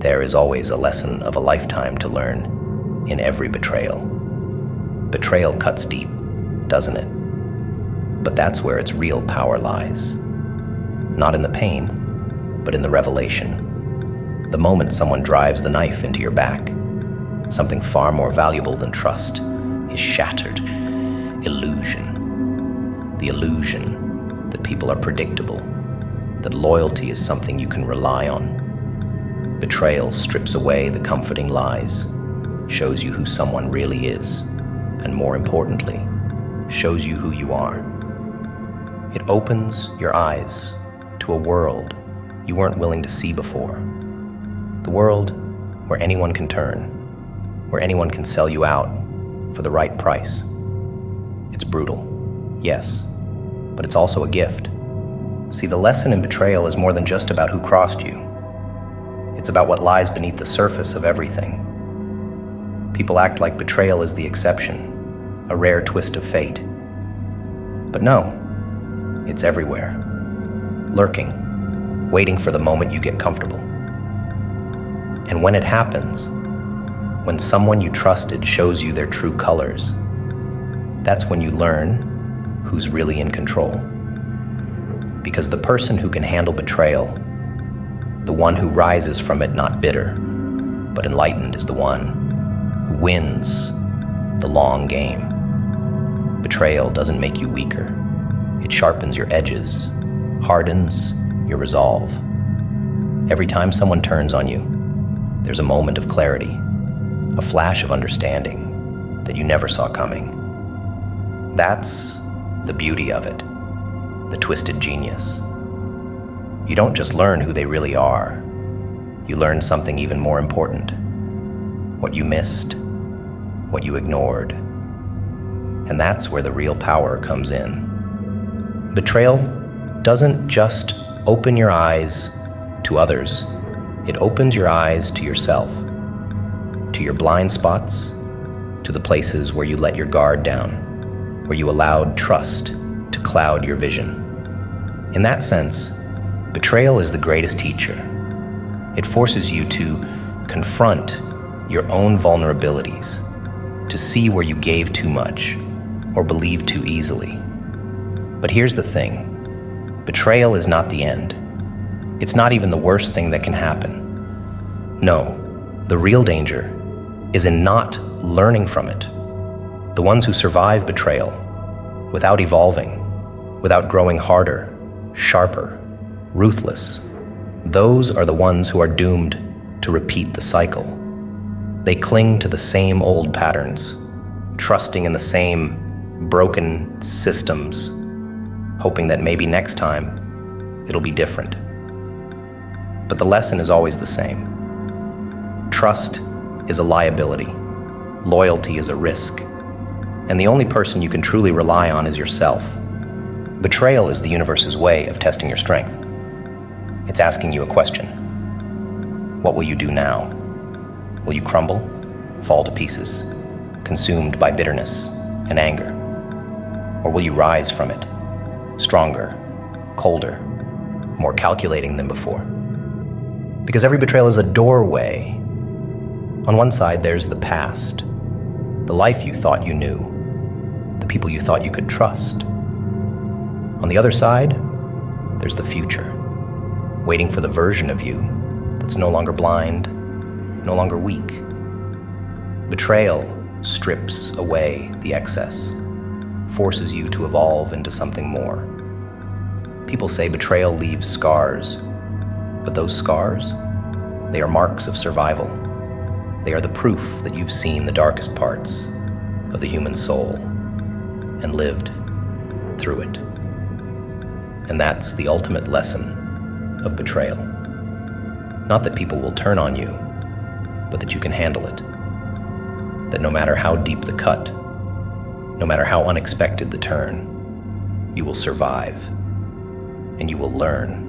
There is always a lesson of a lifetime to learn in every betrayal. Betrayal cuts deep, doesn't it? But that's where its real power lies. Not in the pain, but in the revelation. The moment someone drives the knife into your back, something far more valuable than trust is shattered. Illusion. The illusion that people are predictable, that loyalty is something you can rely on. Betrayal strips away the comforting lies, shows you who someone really is, and more importantly, shows you who you are. It opens your eyes to a world you weren't willing to see before. The world where anyone can turn, where anyone can sell you out for the right price. It's brutal, yes, but it's also a gift. See, the lesson in betrayal is more than just about who crossed you. It's about what lies beneath the surface of everything. People act like betrayal is the exception, a rare twist of fate. But no, it's everywhere, lurking, waiting for the moment you get comfortable. And when it happens, when someone you trusted shows you their true colors, that's when you learn who's really in control. Because the person who can handle betrayal, the one who rises from it not bitter, but enlightened, is the one who wins the long game. Betrayal doesn't make you weaker. It sharpens your edges, hardens your resolve. Every time someone turns on you, there's a moment of clarity, a flash of understanding that you never saw coming. That's the beauty of it, the twisted genius. You don't just learn who they really are, you learn something even more important. What you missed, what you ignored. And that's where the real power comes in. Betrayal doesn't just open your eyes to others, it opens your eyes to yourself, to your blind spots, to the places where you let your guard down, where you allowed trust to cloud your vision. In that sense, betrayal is the greatest teacher. It forces you to confront your own vulnerabilities, to see where you gave too much or believed too easily. But here's the thing, betrayal is not the end. It's not even the worst thing that can happen. No, the real danger is in not learning from it. The ones who survive betrayal, without evolving, without growing harder, sharper, ruthless, those are the ones who are doomed to repeat the cycle. They cling to the same old patterns, trusting in the same broken systems, hoping that maybe next time it'll be different. But the lesson is always the same. Trust is a liability. Loyalty is a risk. And the only person you can truly rely on is yourself. Betrayal is the universe's way of testing your strength. It's asking you a question. What will you do now? Will you crumble, fall to pieces, consumed by bitterness and anger? Or will you rise from it, stronger, colder, more calculating than before? Because every betrayal is a doorway. On one side, there's the past, the life you thought you knew, the people you thought you could trust. On the other side, there's the future, waiting for the version of you that's no longer blind, no longer weak. Betrayal strips away the excess, forces you to evolve into something more. People say betrayal leaves scars, but those scars, they are marks of survival. They are the proof that you've seen the darkest parts of the human soul and lived through it. And that's the ultimate lesson of betrayal. Not that people will turn on you, but that you can handle it. That no matter how deep the cut, no matter how unexpected the turn, you will survive and you will learn.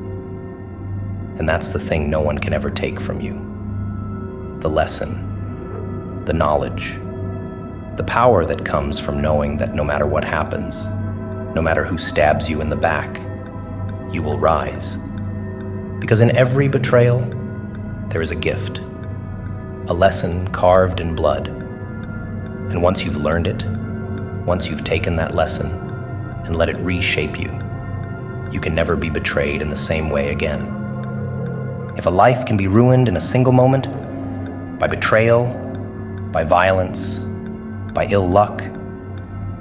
And that's the thing no one can ever take from you. The lesson, the knowledge, the power that comes from knowing that no matter what happens, no matter who stabs you in the back, you will rise. Because in every betrayal, there is a gift, a lesson carved in blood. And once you've learned it, once you've taken that lesson and let it reshape you, you can never be betrayed in the same way again. If a life can be ruined in a single moment, by betrayal, by violence, by ill luck,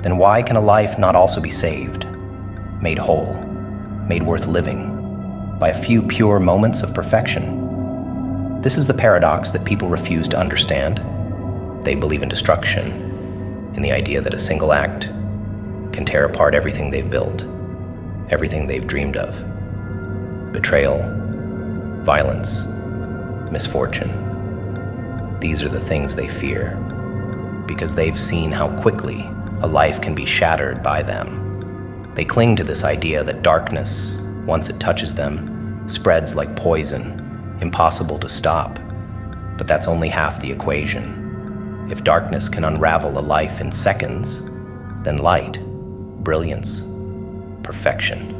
then why can a life not also be saved, made whole, made worth living, by a few pure moments of perfection? This is the paradox that people refuse to understand. They believe in destruction, in the idea that a single act can tear apart everything they've built, everything they've dreamed of. Betrayal, violence, misfortune. These are the things they fear, because they've seen how quickly a life can be shattered by them. They cling to this idea that darkness, once it touches them, spreads like poison, impossible to stop. But that's only half the equation. If darkness can unravel a life in seconds, then light, brilliance, perfection,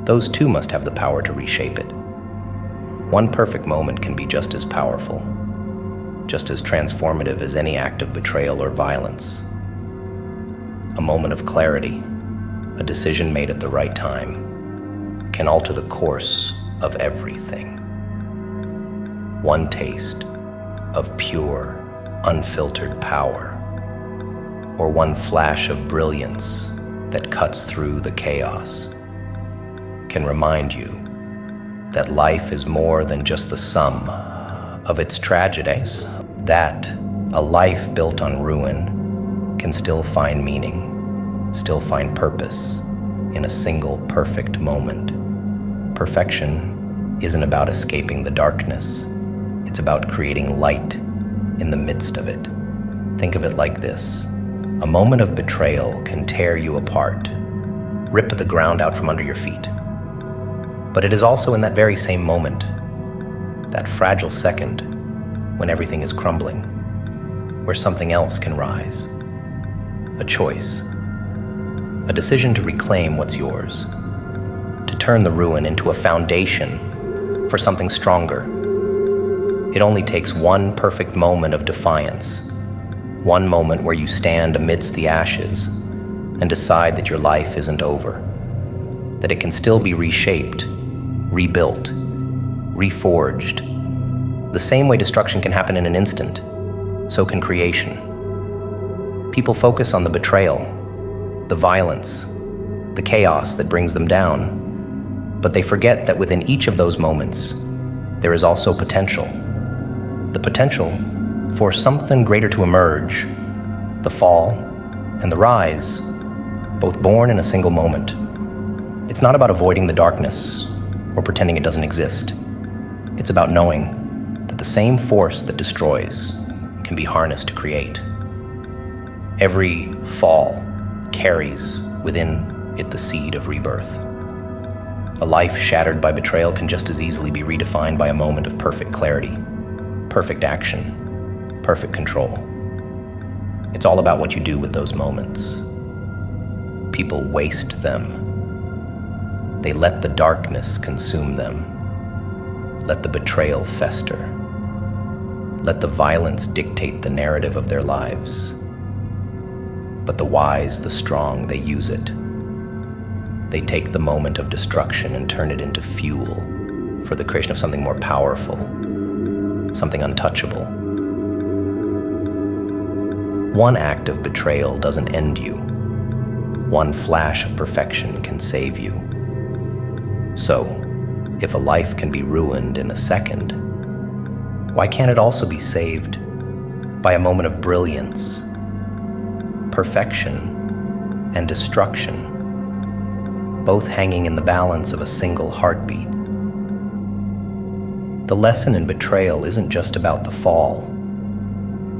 those too must have the power to reshape it. One perfect moment can be just as powerful, just as transformative as any act of betrayal or violence. A moment of clarity, a decision made at the right time, can alter the course of everything. One taste of pure, unfiltered power, or one flash of brilliance that cuts through the chaos, can remind you that life is more than just the sum of its tragedies, that a life built on ruin can still find meaning, still find purpose in a single perfect moment. Perfection isn't about escaping the darkness. It's about creating light in the midst of it. Think of it like this. A moment of betrayal can tear you apart, rip the ground out from under your feet. But it is also in that very same moment, that fragile second, when everything is crumbling, where something else can rise. A choice, a decision to reclaim what's yours, to turn the ruin into a foundation for something stronger. It only takes one perfect moment of defiance, one moment where you stand amidst the ashes and decide that your life isn't over, that it can still be reshaped, rebuilt, reforged. The same way destruction can happen in an instant, so can creation. People focus on the betrayal, the violence, the chaos that brings them down, but they forget that within each of those moments, there is also potential. The potential for something greater to emerge, the fall and the rise, both born in a single moment. It's not about avoiding the darkness or pretending it doesn't exist. It's about knowing that the same force that destroys can be harnessed to create. Every fall carries within it the seed of rebirth. A life shattered by betrayal can just as easily be redefined by a moment of perfect clarity, perfect action, perfect control. It's all about what you do with those moments. People waste them. They let the darkness consume them. Let the betrayal fester. Let the violence dictate the narrative of their lives. But the wise, the strong, they use it. They take the moment of destruction and turn it into fuel for the creation of something more powerful, something untouchable. One act of betrayal doesn't end you. One flash of perfection can save you. So, if a life can be ruined in a second, why can't it also be saved by a moment of brilliance, perfection, and destruction, both hanging in the balance of a single heartbeat? The lesson in betrayal isn't just about the fall.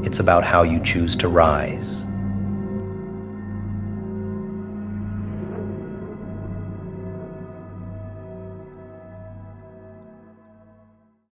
It's about how you choose to rise,